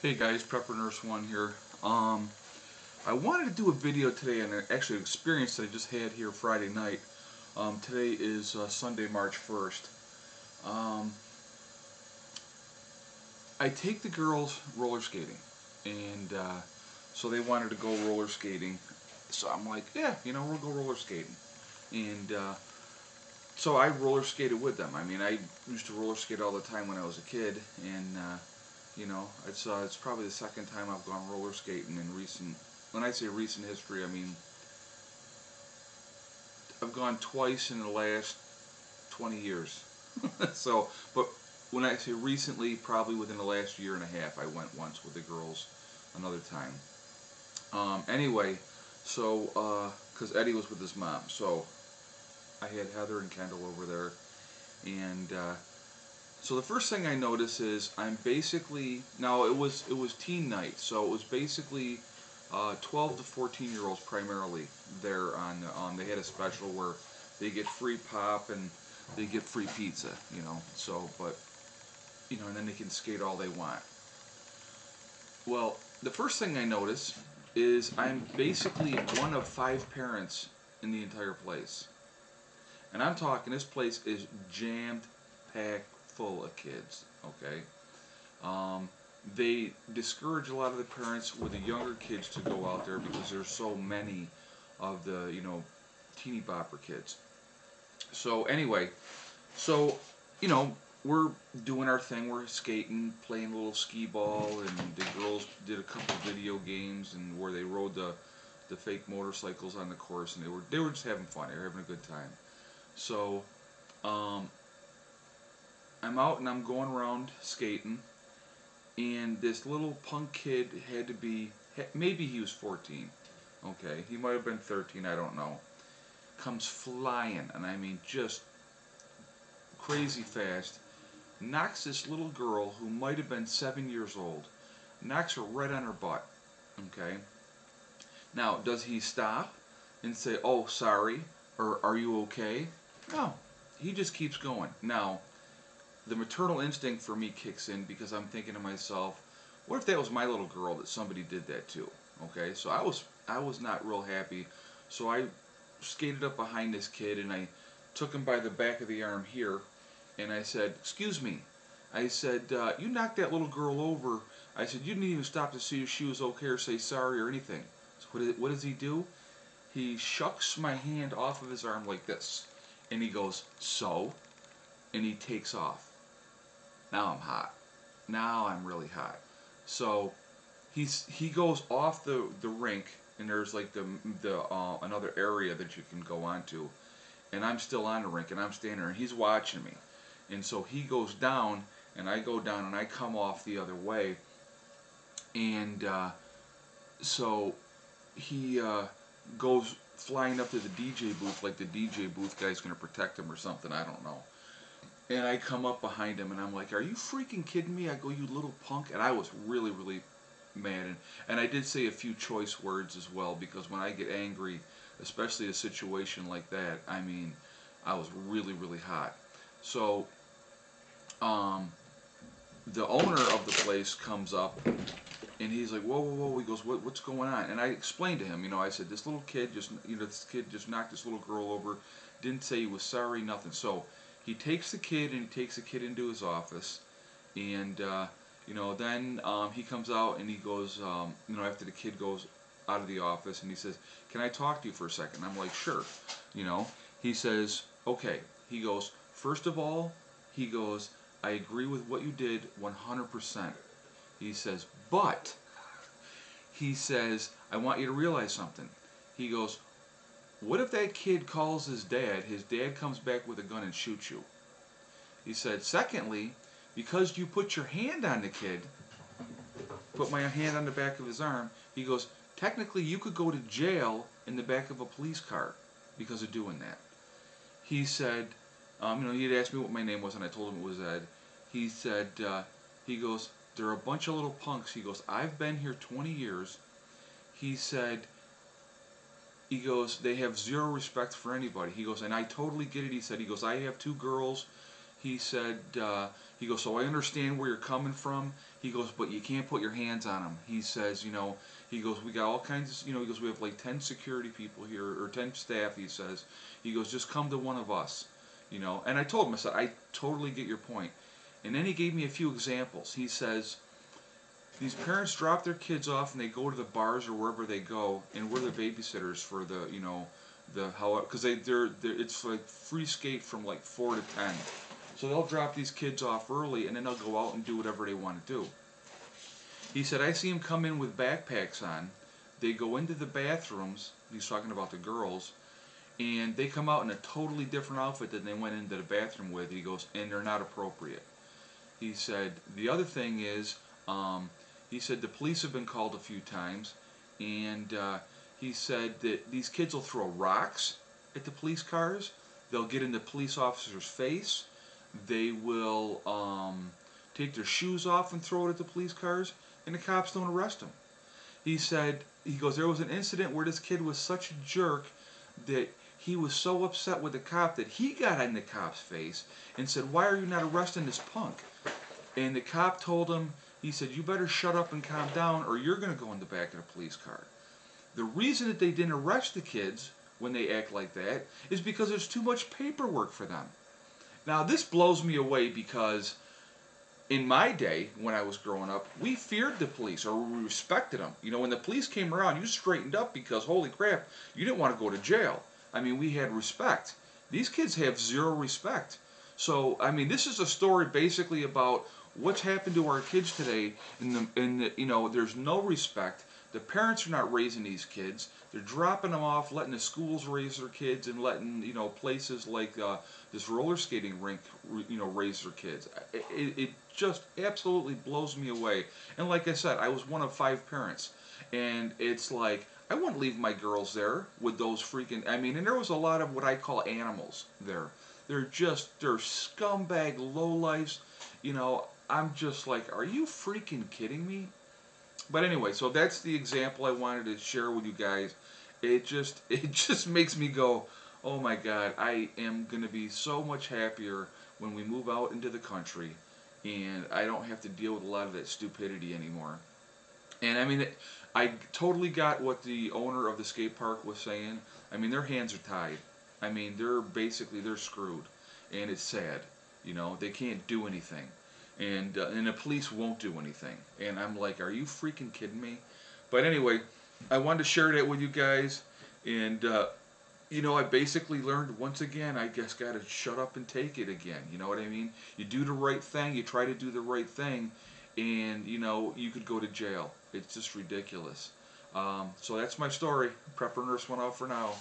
Hey guys, Prepper Nurse One here. I wanted to do a video today on actually an experience that I just had here Friday night. Today is Sunday, March 1st. I take the girls roller skating, and so they wanted to go roller skating. So I'm like, yeah, we'll go roller skating. And so I roller skated with them. I mean, I used to roller skate all the time when I was a kid, and it's probably the second time I've gone roller skating in recent. When I say recent history, I mean I've gone twice in the last 20 years. So, but when I say recently, probably within the last year and a half, I went once with the girls, another time. Anyway, so because Eddie was with his mom, so I had Heather and Kendall over there, and so the first thing I notice is I'm basically now it was teen night, so it was basically 12 to 14-year-olds primarily there on they had a special where they get free pop and they get free pizza, so but and then they can skate all they want. Well, the first thing I notice is I'm basically one of five parents in the entire place. And I'm talking, this place is jammed, packed, full of kids, okay? They discourage a lot of the parents with the younger kids to go out there because there's so many of the, teeny bopper kids. So anyway, so, we're doing our thing, we're skating, playing a little skee ball, and the girls did a couple video games and where they rode the fake motorcycles on the course, and they were just having fun, they were having a good time. So, I'm out and I'm going around skating, and this little punk kid had to be, maybe he was 14, okay, he might have been 13, I don't know, comes flying, and I mean just crazy fast, knocks this little girl who might have been 7 years old, knocks her right on her butt, okay. Now, does he stop and say, oh, sorry, or are you okay? No, he just keeps going. Now, the maternal instinct for me kicks in because I'm thinking to myself, what if that was my little girl that somebody did that to? Okay, so I was not real happy. So I skated up behind this kid and I took him by the back of the arm here, and I said, excuse me. I said, you knocked that little girl over. I said, you didn't even stop to see if she was okay or say sorry or anything. So what does he do? He shucks my hand off of his arm like this. And he goes, so? And he takes off. Now I'm hot. Now I'm really hot. So he goes off the rink, and there's like the another area that you can go onto, and I'm still on the rink, and I'm standing there, and he's watching me, and so he goes down, and I go down, and I come off the other way, and so he goes flying up to the DJ booth like the DJ booth guy's gonna protect him or something. I don't know. And I come up behind him and I'm like, are you freaking kidding me? I go, you little punk. And I was really, really mad. And I did say a few choice words as well, because when I get angry, especially a situation like that, I mean, I was really, really hot. So, the owner of the place comes up and he's like, whoa, whoa, whoa. He goes, what's going on? And I explained to him, I said, this little kid this kid just knocked this little girl over, didn't say he was sorry, nothing. So he takes the kid and he takes the kid into his office, and then he comes out and he goes, after the kid goes out of the office, and he says, can I talk to you for a second? I'm like, sure. He says, okay. He goes, first of all, he goes, I agree with what you did 100%. He says, but, he says, I want you to realize something. He goes, what if that kid calls his dad comes back with a gun and shoots you? He said, secondly, because you put your hand on the kid, put my hand on the back of his arm, he goes, technically you could go to jail in the back of a police car because of doing that. He said, he had asked me what my name was, and I told him it was Ed. He said, he goes, they're a bunch of little punks. He goes, I've been here 20 years. He said, they have zero respect for anybody. He goes, and I totally get it. He said, I have two girls. He said, he goes, so I understand where you're coming from. He goes, but you can't put your hands on them. He says, he goes, we got all kinds of, he goes, we have like 10 security people here, or 10 staff, he says. He goes, just come to one of us, And I told him, I said, I totally get your point. And then he gave me a few examples. He says, these parents drop their kids off and they go to the bars or wherever they go, and we're the babysitters for the, because it's like free skate from like 4 to 10. So they'll drop these kids off early, and then they'll go out and do whatever they want to do. He said, I see them come in with backpacks on. They go into the bathrooms. He's talking about the girls. And they come out in a totally different outfit than they went into the bathroom with. He goes, and they're not appropriate. He said, the other thing is, he said the police have been called a few times. And he said that these kids will throw rocks at the police cars. They'll get in the police officer's face. They will take their shoes off and throw it at the police cars, and the cops don't arrest them. He goes, there was an incident where this kid was such a jerk that he was so upset with the cop that he got in the cop's face and said, why are you not arresting this punk? And the cop told him, he said, you better shut up and calm down or you're going to go in the back of the police car. The reason that they didn't arrest the kids when they act like that is because there's too much paperwork for them. Now, this blows me away because in my day, when I was growing up, we feared the police or we respected them. When the police came around, you straightened up because, holy crap, you didn't want to go to jail. I mean, we had respect. These kids have zero respect. So, I mean, this is a story basically about what's happened to our kids today. There's no respect. The parents are not raising these kids. They're dropping them off, letting the schools raise their kids, and letting places like this roller skating rink raise their kids. It just absolutely blows me away. And like I said, I was one of 5 parents, and it's like I wouldn't leave my girls there with those freaking. I mean, and there was a lot of what I call animals there. They're scumbag lowlifes. I'm just like, are you freaking kidding me? But anyway, so that's the example I wanted to share with you guys. It just makes me go, oh my God, I am going to be so much happier when we move out into the country and I don't have to deal with a lot of that stupidity anymore. And I mean, I totally got what the owner of the skate park was saying. I mean, their hands are tied. I mean, they're screwed. And it's sad. They can't do anything. And the police won't do anything. And I'm like, are you freaking kidding me? But anyway, I wanted to share that with you guys. And, I basically learned, once again, I guess got to shut up and take it again. You know what I mean? You do the right thing. You try to do the right thing. And, you could go to jail. It's just ridiculous. So that's my story. Prepper Nurse went off for now.